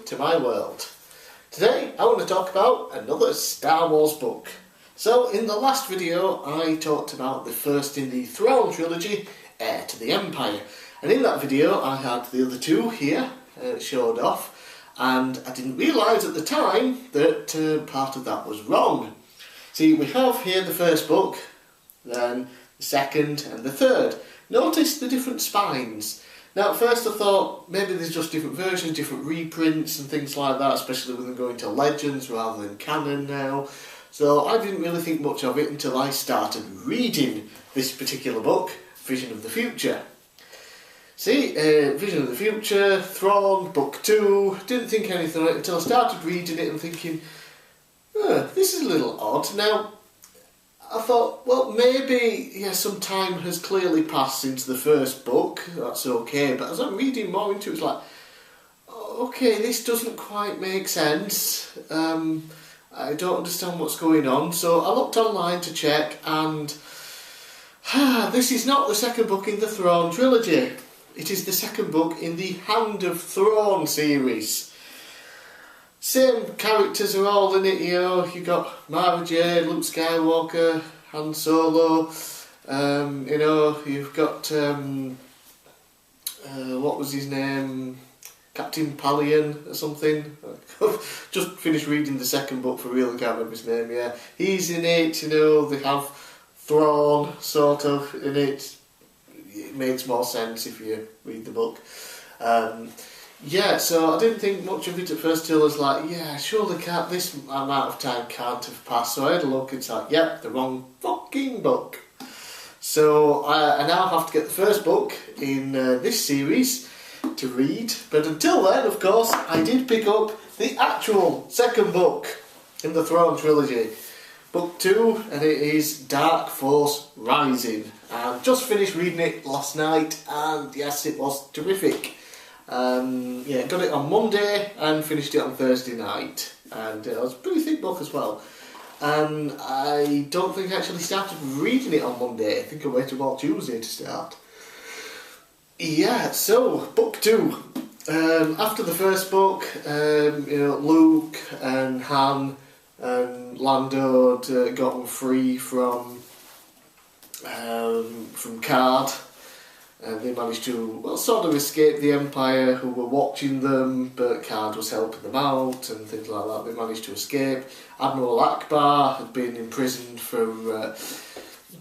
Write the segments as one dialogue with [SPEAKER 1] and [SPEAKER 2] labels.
[SPEAKER 1] to my world. Today I want to talk about another Star Wars book. So in the last video I talked about the first in the Thrawn Trilogy, Heir to the Empire, and in that video I had the other two here showed off, and I didn't realise at the time that part of that was wrong. See, we have here the first book, then the second and the third. Notice the different spines. Now at first I thought maybe there's just different versions, different reprints and things like that, especially with them going to Legends rather than canon now. So I didn't really think much of it until I started reading this particular book, Vision of the Future. See, Vision of the Future, Thrawn, Book 2, didn't think anything of it until I started reading it and thinking, this is a little odd. Now, I thought, well, maybe some time has clearly passed since the first book, that's okay, but as I'm reading more into it, it's like, okay, this doesn't quite make sense, I don't understand what's going on, so I looked online to check, and this is not the second book in the Thrawn Trilogy, it is the second book in the Hand of Thrawn series. Same characters are all in it, you got Mara Jade, Luke Skywalker, Han Solo, you've got, what was his name, Captain Pallion or something. Just finished reading the second book for real, I can't remember his name, He's in it, they have Thrawn sort of in it. It makes more sense if you read the book. So I didn't think much of it at first till I was like, surely this amount of time can't have passed. So I had a look, it's like, the wrong fucking book. So I now have to get the first book in this series to read. But until then, of course, I did pick up the actual second book in the Thrawn Trilogy. Book 2, and it is Dark Force Rising. I just finished reading it last night, and yes, it was terrific. Got it on Monday and finished it on Thursday night, and it was a pretty thick book as well. And I don't think I actually started reading it on Monday. I think I waited till Tuesday to start. So book 2. After the first book, Luke and Han and Lando had gotten free from Card. And they managed to, sort of escape the Empire, who were watching them, but Card was helping them out and things like that. They managed to escape. Admiral Akbar had been imprisoned for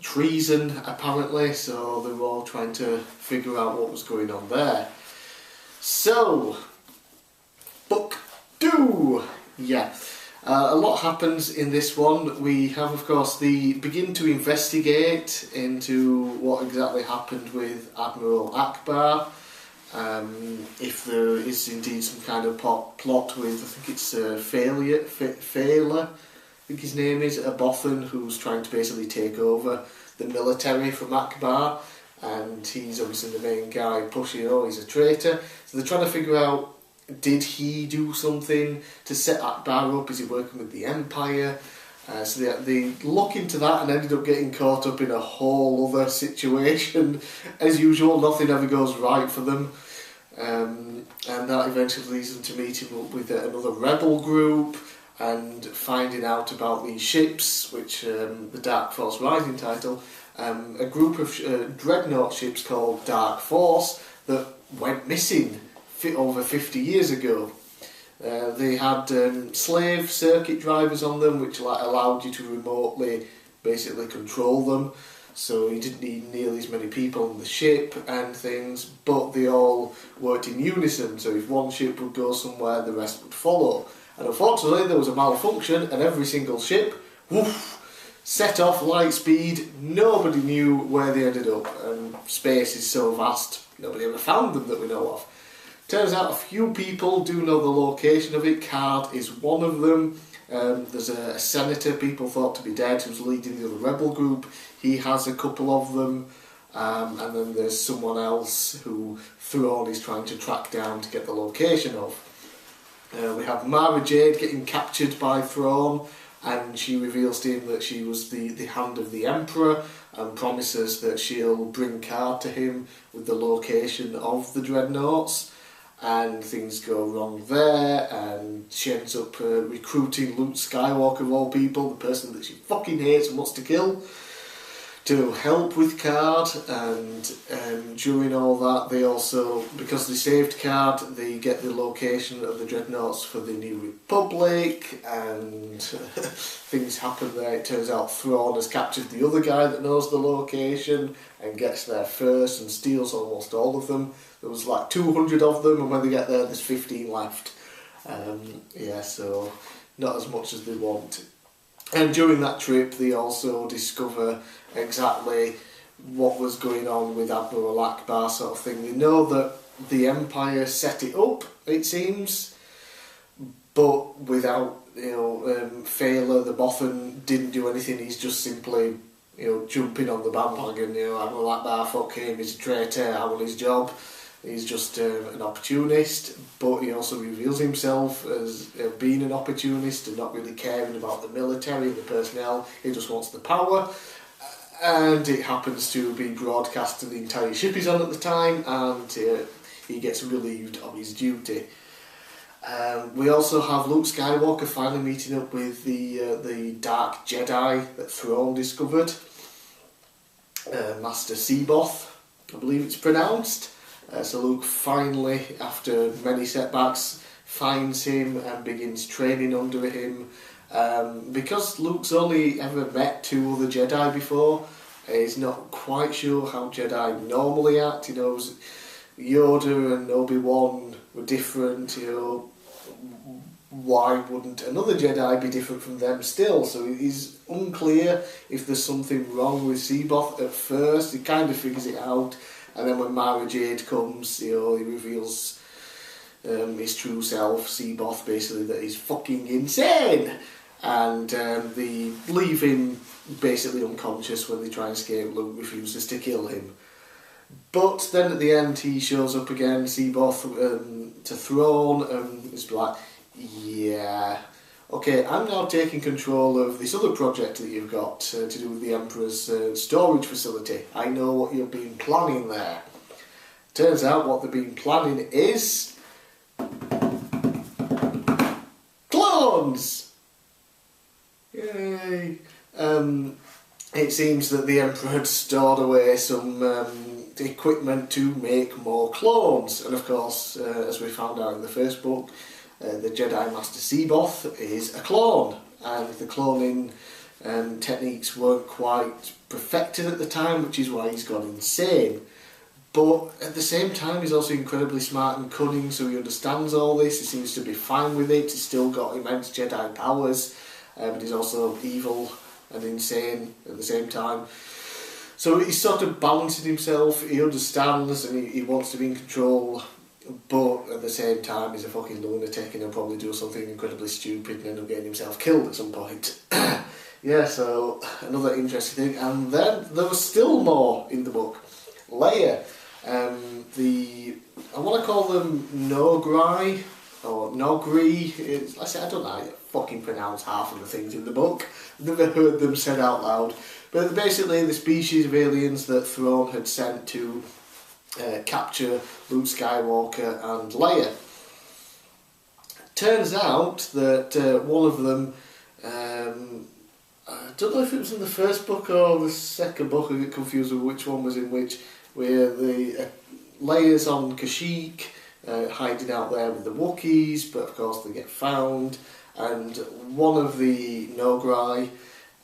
[SPEAKER 1] treason, apparently, so they were all trying to figure out what was going on there. So, Book 2! A lot happens in this one. We have, of course, the begin to investigate into what exactly happened with Admiral Akbar. If there is indeed some kind of plot with, I think it's Failer, I think his name is, a Bothan who's trying to basically take over the military from Akbar. And he's obviously the main guy pushing, he's a traitor. So they're trying to figure out, did he do something to set Akbar up? Is he working with the Empire? So they look into that and ended up getting caught up in a whole other situation. As usual, nothing ever goes right for them. And that eventually leads them to meeting up with another rebel group and finding out about these ships, which the Dark Force Rising title, a group of dreadnought ships called Dark Force that went missing over 50 years ago. They had slave circuit drivers on them, which allowed you to remotely basically control them, so you didn't need nearly as many people on the ship and things, but they all worked in unison, so if one ship would go somewhere, the rest would follow. And unfortunately there was a malfunction and every single ship set off light speed. Nobody knew where they ended up, and space is so vast, nobody ever found them that we know of. Turns out a few people do know the location of it. Card is one of them. There's a senator people thought to be dead who's leading the other rebel group. He has a couple of them. And then there's someone else who Thrawn is trying to track down to get the location of. We have Mara Jade getting captured by Thrawn, and she reveals to him that she was the hand of the Emperor and promises that she'll bring Card to him with the location of the dreadnoughts. and things go wrong there, and she ends up recruiting Luke Skywalker of all people, the person that she fucking hates and wants to kill, to help with Card. And during all that, they also, because they saved Card, they get the location of the dreadnoughts for the New Republic, and things happen there. It turns out Thrawn has captured the other guy that knows the location and gets there first and steals almost all of them. There was like 200 of them, and when they get there, there's 15 left. Yeah, so not as much as they want. And during that trip, they also discover exactly what was going on with Admiral Akbar, sort of thing. They know that the Empire set it up, it seems, but without, Failer, the Bothan, didn't do anything. He's just simply, jumping on the bandwagon. Admiral Akbar, fuck him, he's a traitor, how will his job? He's just an opportunist, but he also reveals himself as being an opportunist and not really caring about the military and the personnel. He just wants the power, and it happens to be broadcast to the entire ship he's on at the time, and he gets relieved of his duty. We also have Luke Skywalker finally meeting up with the Dark Jedi that Thrawn discovered, Master Seaboth, I believe it's pronounced. So Luke finally, after many setbacks, finds him and begins training under him. Because Luke's only ever met 2 other Jedi before, he's not quite sure how Jedi normally act. He knows Yoda and Obi-Wan were different, why wouldn't another Jedi be different from them still? So he's unclear if there's something wrong with Seaboth at first. He kind of figures it out. And then when Mara Jade comes, he reveals his true self, Seaboth, basically, that he's fucking insane. And they leave him basically unconscious when they try and escape. Luke refuses to kill him. But then at the end, he shows up again, Seaboth, to Thrawn, and is like, yeah, okay, I'm now taking control of this other project that you've got to do with the Emperor's storage facility. I know what you've been planning there. Turns out what they've been planning is clones! Yay! It seems that the Emperor had stored away some equipment to make more clones, and of course, as we found out in the first book, the Jedi Master Seaboth is a clone, and the cloning techniques weren't quite perfected at the time, which is why he's gone insane. But at the same time, he's also incredibly smart and cunning, so he understands all this. He seems to be fine with it. He's still got immense Jedi powers, but he's also evil and insane at the same time. So he's sort of balancing himself. He understands and he wants to be in control, but at the same time he's a fucking lunatic and he'll probably do something incredibly stupid and end up getting himself killed at some point. Yeah, so another interesting thing. And then there was still more in the book. Leia, I want to call them Nogri or Nogri. I don't know how you fucking pronounce half of the things in the book. I've never heard them said out loud. But basically the species of aliens that Thrawn had sent to capture Luke Skywalker and Leia. Turns out that one of them, I don't know if it was in the first book or the second book, I get confused with which one was in which, where the Leia's on Kashyyyk, hiding out there with the Wookiees, but of course they get found, and one of the Nogri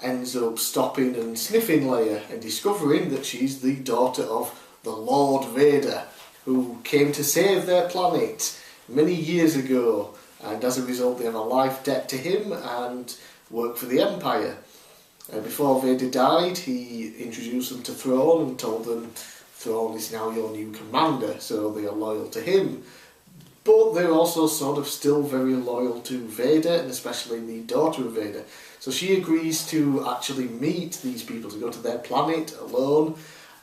[SPEAKER 1] ends up stopping and sniffing Leia and discovering that she's the daughter of the Lord Vader, who came to save their planet many years ago, and as a result they have a life debt to him and work for the Empire. Before Vader died, he introduced them to Thrawn and told them Thrawn is now your new commander, so they are loyal to him. But they're also sort of still very loyal to Vader, and especially the daughter of Vader. So she agrees to actually meet these people, to go to their planet alone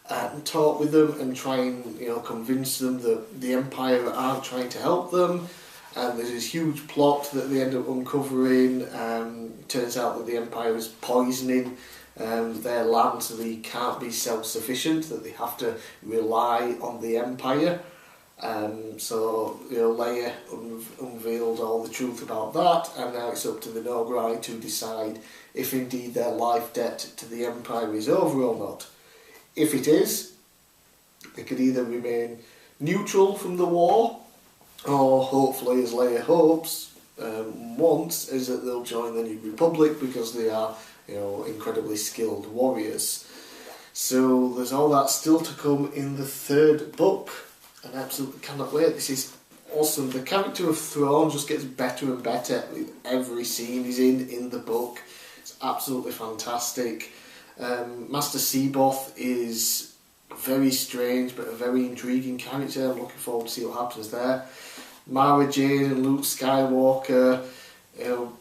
[SPEAKER 1] and talk with them and try and convince them that the Empire are trying to help them. And there's this huge plot that they end up uncovering. It turns out that the Empire is poisoning their land so they can't be self-sufficient, that they have to rely on the Empire. So, you know, Leia unveiled all the truth about that, and now it's up to the Noghri to decide if indeed their life debt to the Empire is over or not. If it is, they could either remain neutral from the war, or hopefully, as Leia hopes, wants, is that they'll join the New Republic because they are, you know, incredibly skilled warriors. So there's all that still to come in the third book, and I absolutely cannot wait. This is awesome. The character of Thrawn just gets better and better with every scene he's in the book. It's absolutely fantastic. Master Seaboth is very strange but a very intriguing character. I'm looking forward to see what happens there. Mara Jade and Luke Skywalker. You know,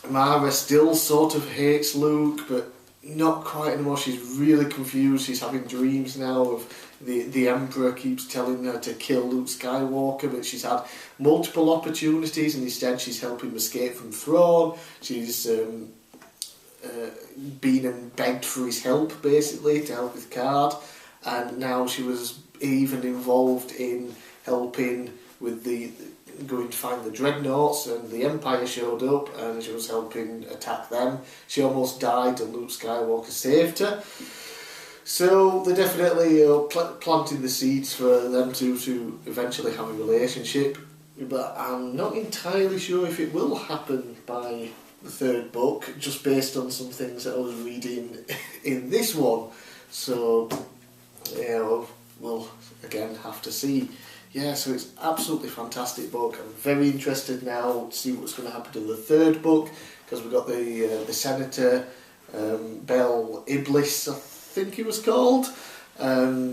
[SPEAKER 1] Mara still sort of hates Luke, but not quite anymore. She's really confused. She's having dreams now of the Emperor keeps telling her to kill Luke Skywalker, but she's had multiple opportunities and instead she's helping him escape from Thrawn. She's been and begged for his help, basically, to help with Card, and now she was even involved in helping with the going to find the dreadnoughts, and the Empire showed up and she was helping attack them. She almost died and Luke Skywalker saved her. So they're definitely planting the seeds for them to eventually have a relationship, but I'm not entirely sure if it will happen by the third book, just based on some things that I was reading in this one. So, yeah, we'll again have to see. Yeah, so it's absolutely fantastic book. I'm very interested now to see what's going to happen in the third book, because we've got the Senator, Bel Iblis, I think he was called.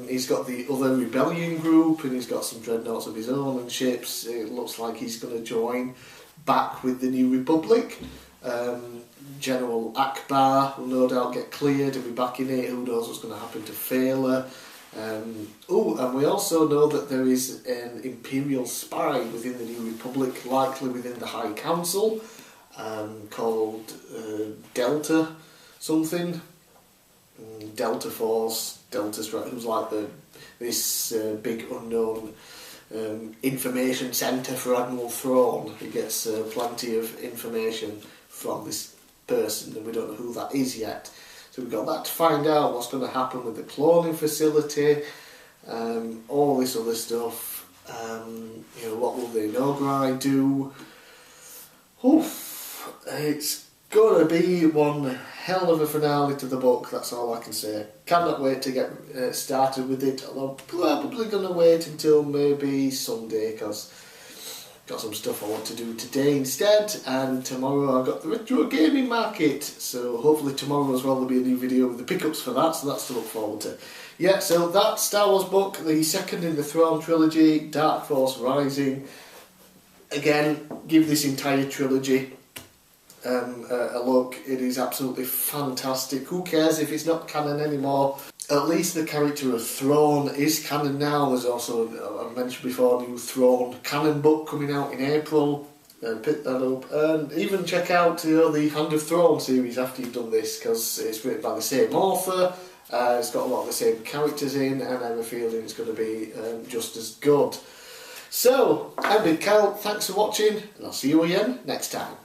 [SPEAKER 1] He's got the other rebellion group, and he's got some dreadnoughts of his own and ships. It looks like he's going to join back with the New Republic. General Akbar will no doubt get cleared and be back in it. Who knows what's going to happen to Fela. And we also know that there is an Imperial spy within the New Republic, likely within the High Council, called Delta something. Delta Force, Delta Strike, who's like this big unknown information centre for Admiral Thrawn, who gets plenty of information from this person, and we don't know who that is yet. So we've got that to find out, what's going to happen with the cloning facility, all this other stuff. You know, what will the Noghri do? Oof, it's going to be one hell of a finale to the book, that's all I can say. Cannot wait to get started with it, although I'm probably going to wait until maybe Sunday, because got some stuff I want to do today instead, and tomorrow I've got the retro gaming market, so hopefully tomorrow as well there'll be a new video with the pickups for that, so that's to look forward to. Yeah, so that Star Wars book, the second in the Thrawn Trilogy, Dark Force Rising. Again, give this entire trilogy a look. It is absolutely fantastic. Who cares if it's not canon anymore? At least the character of Thrawn is canon now. There's also, I mentioned before, a new Thrawn canon book coming out in April. Pick that up, and even check out the Hand of Thrawn series after you've done this, because it's written by the same author. It's got a lot of the same characters in, and I have a feeling it's going to be just as good. So, I'm bigcal. Thanks for watching, and I'll see you again next time.